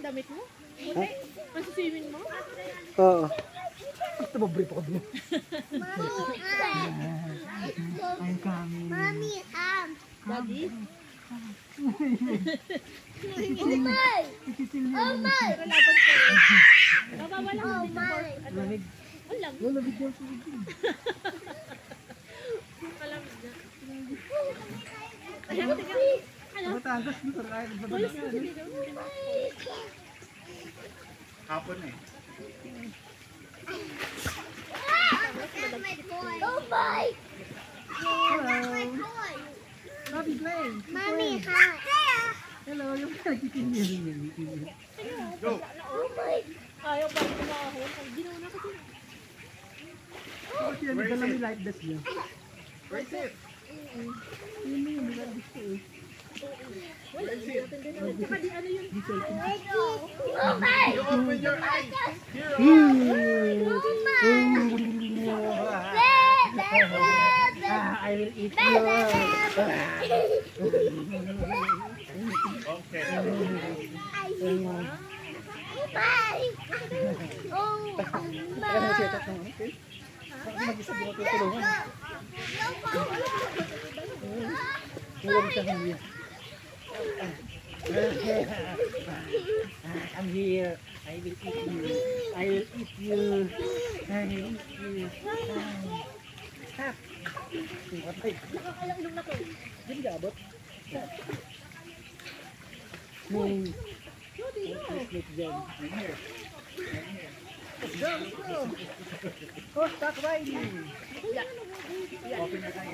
Damit mo? Masiswimming mo? Oo. Basta mabrip ako din. I'm coming. Mommy, Daddy? Oh my! Oh my! Laban ko. Babawala ko din ng pork. Lamig. Ang lamig. Lamig yan. Malamig na. Ayan, tingnan. Ano? Batangas dito kahit Boys, kasi dito. Hapon eh. Oh my! Happy play. Mommy, hi! Hello, yung nagkikinig. Go! Oh my! Ayaw pa rin na ako. Ginawa na kasi. Kasi yan, dala may light vest niya. Where is it? Yun yung light vest eh. Wala, hindi natin din naman. Tsaka di ano yun. Oh my! You open your eyes! Here! I will eat you. Okay. Kaya set up naman. Mag-isa din ako tulungan. Huwag siya hangin. I'm here. I will eat you. I will eat you. I will eat you. Stop. Patay. Nakakalang ilong na to. Diyan gabot. Let's go. Let's go. Oh, stop riding. Open your eyes.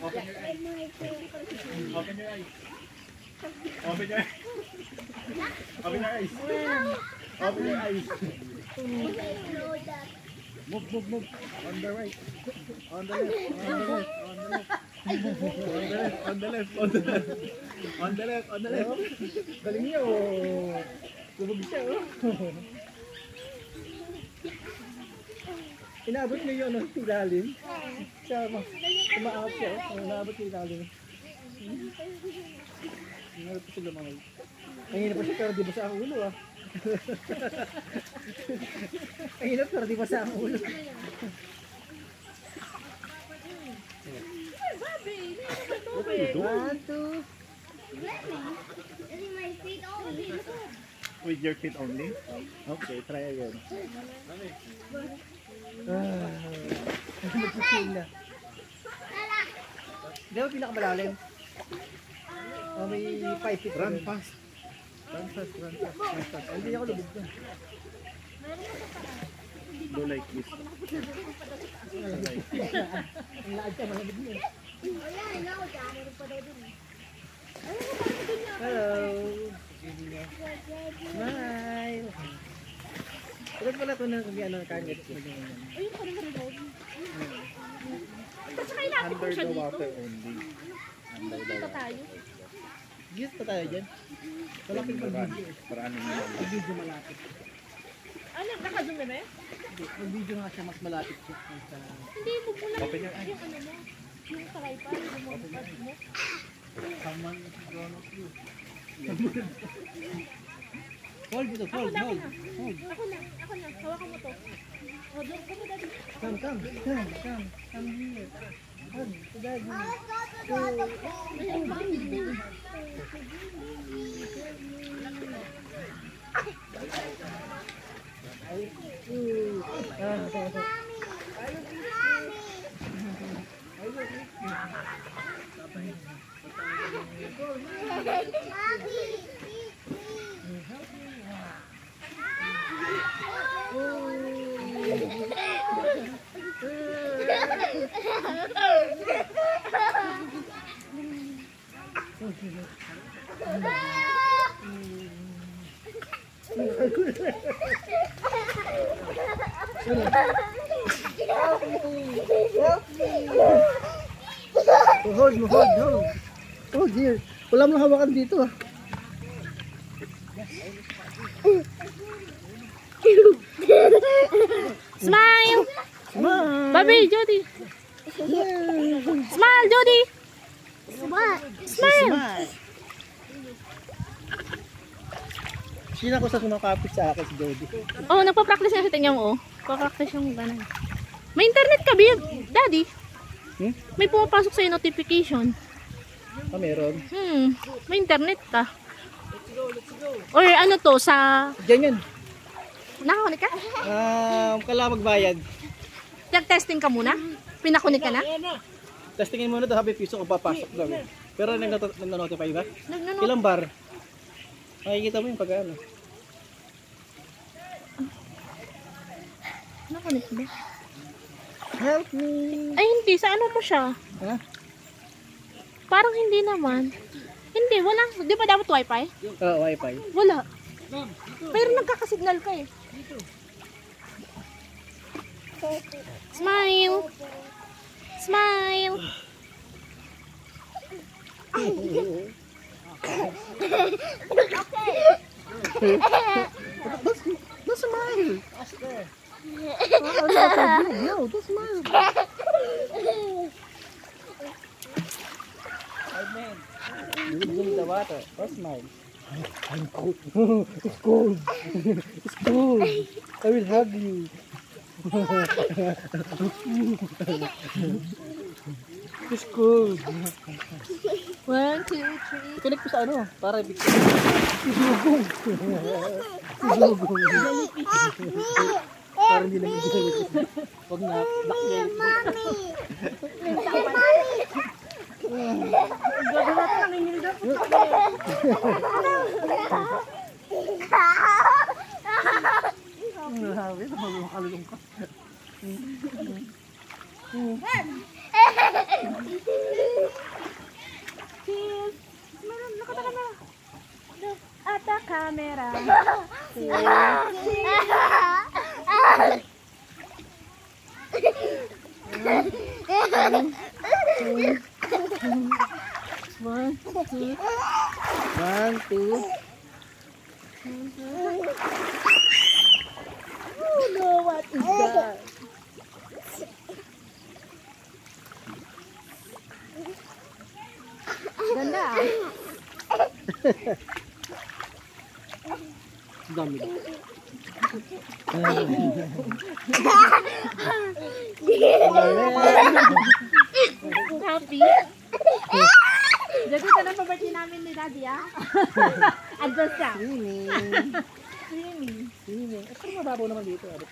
Open your eyes. Open your eyes. Open your eyes. Open your eyes. Open your eyes. Move, move, move. On the right. On the left. On the left. On the left. On the left. On the left. On the left. On the left. Galing niya oh. Lubog siya oh. Inaabot niya yung ano, ilalim. Siya, tumaakap siya oh. Inaabot niya ilalim. Inaabot pa siya lumangoy. Nanginap pa siya pero di ba sa ang ulo ah. Nanginap pero di ba sa ang ulo. What are you doing? 1, 2. With your feet only? Okay, try again. Magsisil na. Hindi ba pinakamalalim? Oh, may 5 feet. Run fast. Run fast, run fast, run fast. Hindi ako lubog na. Do like this. Ang laad ka, malamig niya. Hello. Smile. Tulad pala ito na kung ano, kagad. Ayun pa rin remote. At saka ilapit mo Under siya the dito. water only. Under the Dito water. tayo. Gis pa tayo dyan. Malapit mag-video. Para ano mo lang. Mag-video malapit. Ano, naka-zoom na ba eh? Mag-video nga siya mas malapit siya. Hindi, huwag mo lang Open your eyes. yung ano mo. Yung tripod, yung monopod mo. Someone is gonna you. Hold ito, Ako hold, na, hold. Ako na. Hawakan mo to. O, doon ko mo dati. Come here. Hug, to daddy. Ayun, bakit? Mommy, Hold, hold. Oh dear. Wala mo hawakan dito ah. Smile! Smile. Baby, Jody! Smile, Jody! What? Smile. Sino ko sa sumakapit sa akin si Jody? Oh, nagpa-practice na siya. Tingnan mo, oh. Pa-practice yung ganun. May internet ka, Big? Daddy? Hmm? May pumapasok sa'yo notification. Ah, meron. May internet ka. Or ano to, sa... Diyan yun. Nakakunik ka? Kailangan magbayad. Nag-testing ka muna? Pinakunik ka na? Testingin muna ito, habi piso kung papasok daw. Pero nag-notify ba? Nag-ano? Ilang bar? Makikita mo yung pag-ano. Nakakunik ba? Help me! Ay, hindi. Sa ano mo siya? Ha? Parang hindi naman. Hindi, wala. Di ba dapat wifi? Oo, wifi. Wala. Pero nagkakasignal ka eh. Smile! Smile! Don't smile! No, don't smile! You will drink the water. Don't smile. I'm cold. It's cold. It's cold. I will hug you. It's cold. 1, 2, 3. Connect ko sa ano, para ibig ko. Isugong. Isugong. Para hindi naman ginamit. Huwag na. Bakit? Grabe, makalulong ka. Cheers! Meron, nakataka na. Look at the camera. One, two. 1, 2. Oh no, what is that? Ganda ah. Dami. Happy? Dito ka na pa-birthday namin ni Daddy ah. Advance ka. Swimming. Swimming. Swimming. At parang mababaw naman dito. Parang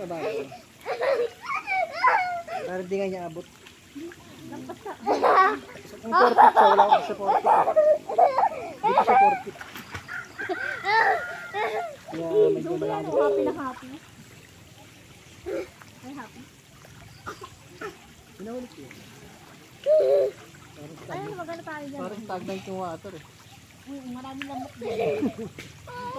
mababaw. Para di nga niya abot. Ang portit siya. Wala akong sa portit. Hindi ko sa portit. Kaya medyo malabo. Happy na happy. Ay, happy. Pinaulit yun. Ay, ano maganda tayo dyan? Parang stagnant yung water eh. Marami lamok dyan.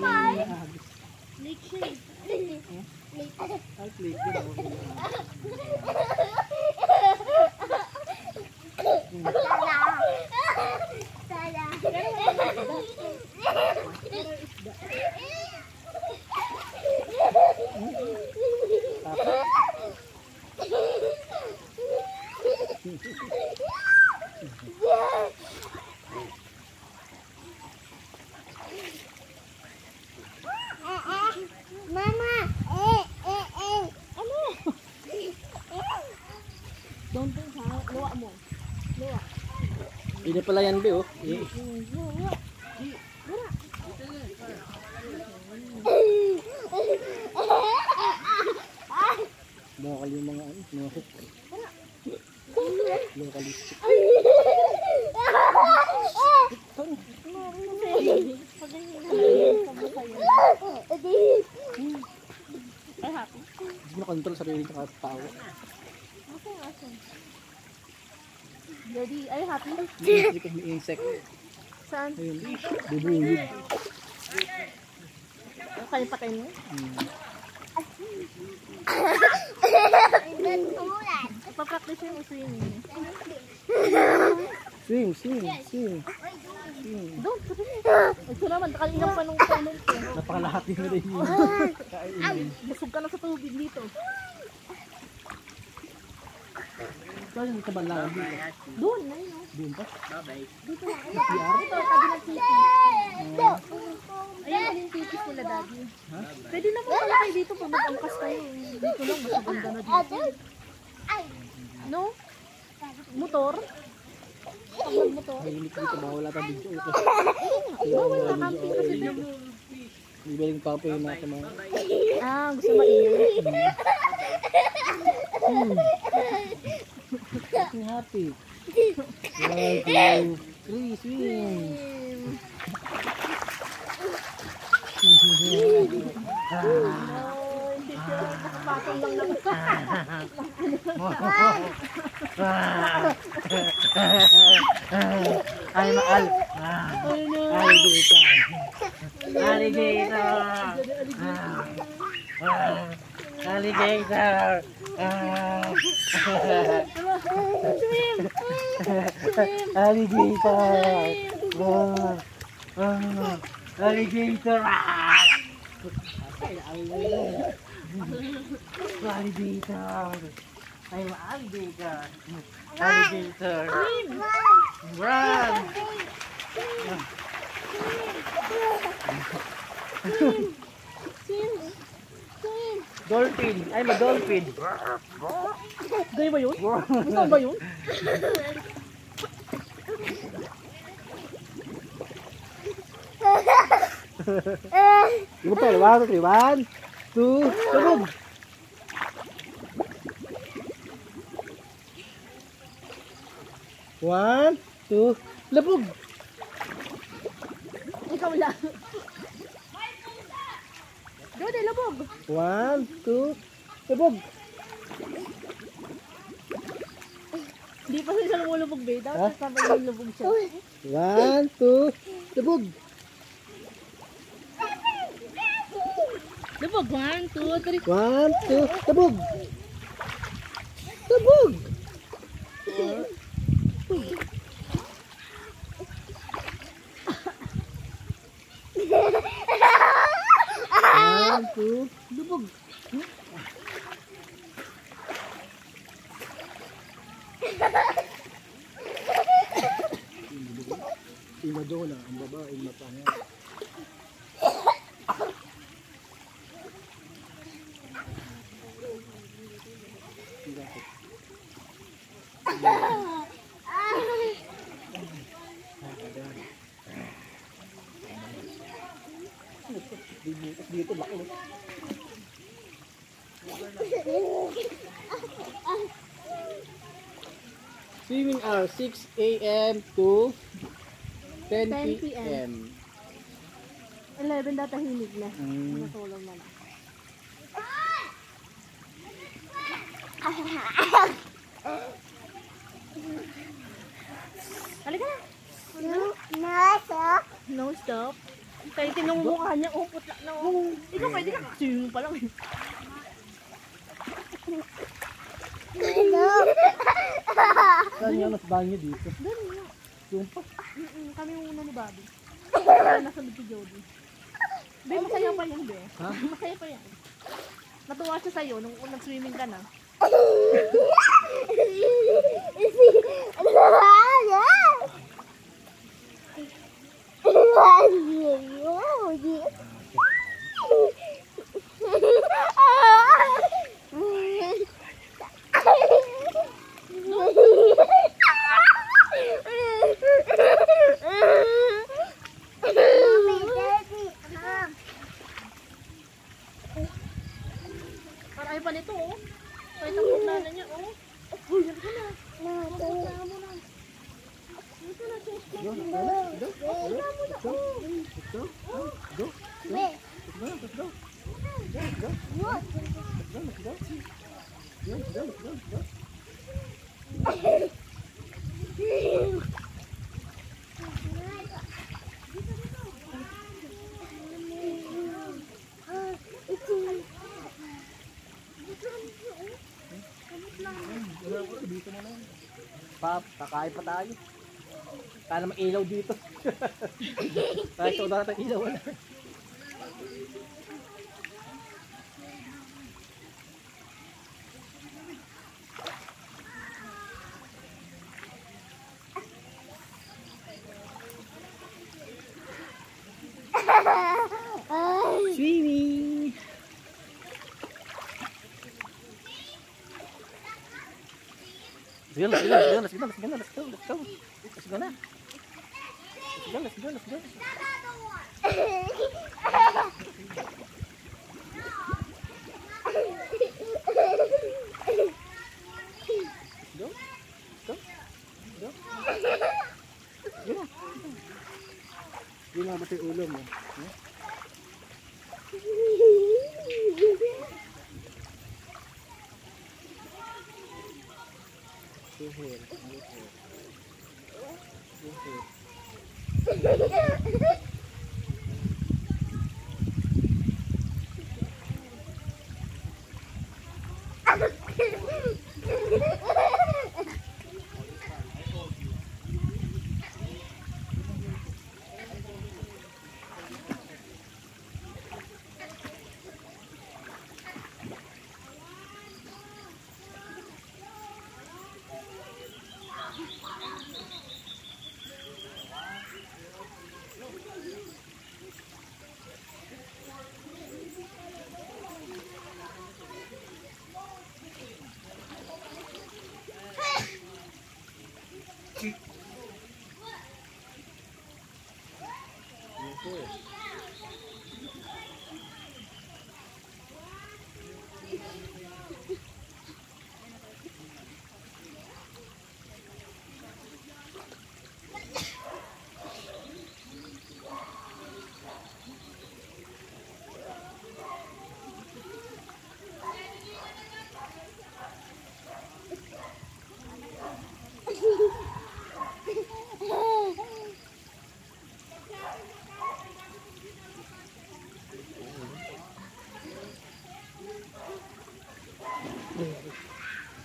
Bye! Lake siya eh. Ay, plate din ako. Mama, Ano? Don't think ha. Luwa mo. Luwa. Hindi pala yan, Be, oh. Luwa. Lokal yung mga ano, mga hook. Localistic. Ay, happy. Hindi mo na-control sarili ka tao. Daddy, ay happy. Hindi ka may insect. Saan? Ayun, bubuyog. Kaya patayin mo? Papractice yung swimming. Swim, swim, swim. Doon, ito naman, kalingang pa nung tanong ko. Napakalahati mo rin yun. Busog ka na sa tubig dito. Saan yung sa banlagan dito? Doon, na yun. Doon pa? Bye-bye. Dito, kabilang titi. Ayan yung titis nila, daddy. Pwede naman pala kayo dito pag mag-angkas kayo. Dito lang, mas maganda na dito. No? Motor? Pag mag-motor? Mahilig dito, bawal ata dito. Bawal na camping kasi dito. Ibaling pa yung mga mga. Ah, gusto maingay. Happy. 1, 2, 3, swim. Ay, maal. Alligator. Alligator. Alligator. Alligator. Alligator. Alligator. I'm alligator. Alligator. Run. Dolphin. I'm a dolphin. Gaya ba yun? Gusto ba yun? Ibu pa, 1, 2, sabog. One, two, labog. Ikaw lang. Dode, labog. 1, 2, labog. Hindi pa siya lumulubog, babe. Dapat sabay yung lubog siya. 1, 2, labog. Lubog, 1, 2, 3. 1, 2, labog. Labog. One, two, lubog. Ima doon ang babae mapangya. Dito laki. Swimming hour 6 a.m. to 10 p.m. 11 data hinig na. Mm. Natulong na. Halika na. No stop. Kaya tinong mukha niya, putla na. Ikaw pwede ka. Swimming pa lang. Saan yung mas banyo dito? Doon nga. Doon pa. Kami yung una ni Bobby. Kaya nasunod si Jody. Be, masaya pa yan, be. Ha? Masaya pa yan. Natuwa siya sa'yo nung nag-swimming ka na. Para ay pa nito, oh. Kaya sa kutlana niya, oh. Uy, yan ka na. Kutlana mo na. Yan ka na, sis. Pap, kakain pa tayo. Sana may ilaw dito. Kahit ito natin ilaw wala. Swimming! Let's go, let's go, let's go, let's go, let's go, let's go, let's go na. Let's go, let's go, let's go. Go, go, go. Go na. Hindi na matay ulo mo. Go here, go here. Go here.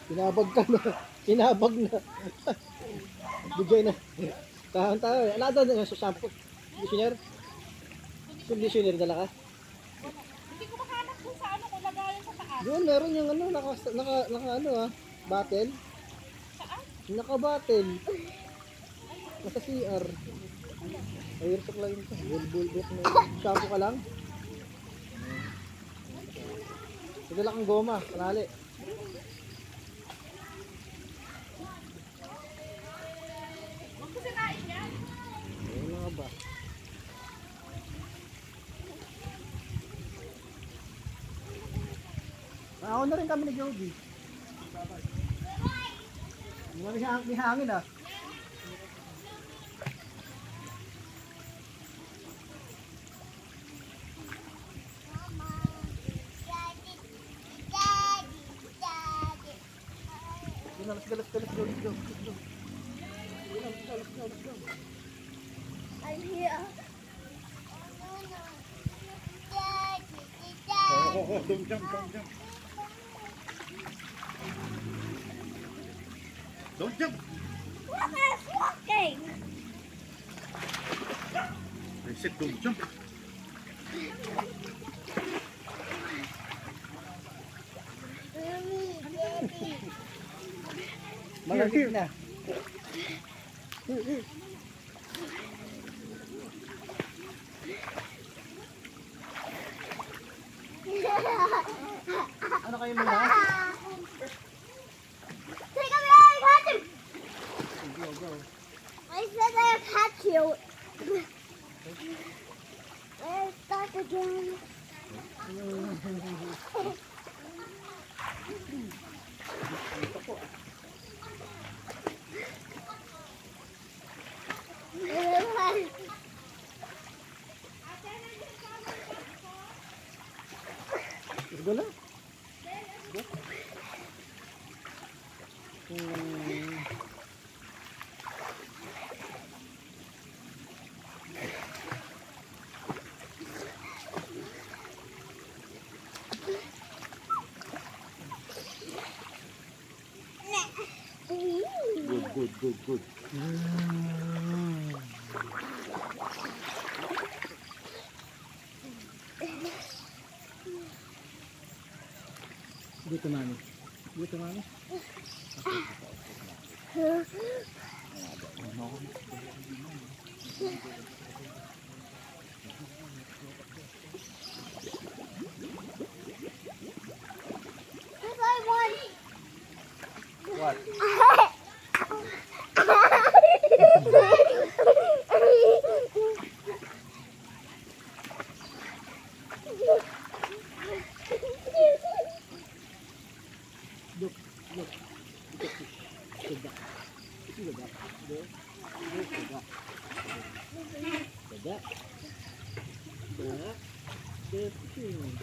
Kinabag ka na. Kinabag na. Bigay na. Tahan tayo. Ala doon sa shampoo. Conditioner? Conditioner dala ka? Hindi ko makahanap kung sa ano ko lagayan sa taas. Doon meron yung ano, naka ano battle. Saan? Naka-battle. Nasa CR. Air supply yun sa bulbul na shampoo ka lang. Dala kang goma, kanali. Ayun nga ba? Ako na rin kami ni Jody. May hangin ah. Let's go, let's go, let's go, let's go, let's go. Let's go. I'm here. Don't jump, don't jump. Don't jump. What is walking? I said don't jump. Malagit na. Ano kayo muna? Take a look, catch him. Go, go. I said I'll catch you. Let's start again. Go na. Go. Good, good. Good. Dito mami. Dito mami. Because I want. What? Look. Look. Look at fish. Look at that. See the duck. There. There's the duck. The duck. Duck. They're fishing.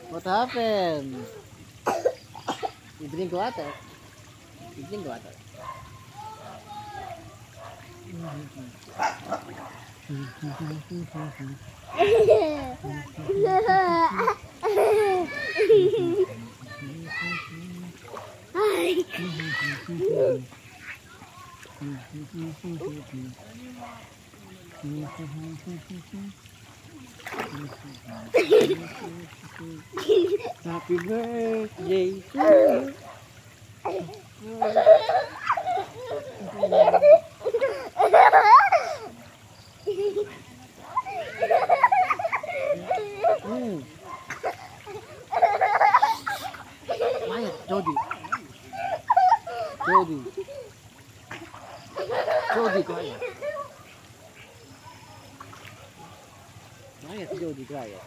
What happened? You drink water. You drink water. Happy birthday to you. Quiet, Jody. Jody. Jody, quiet. Quiet, Jody, quiet.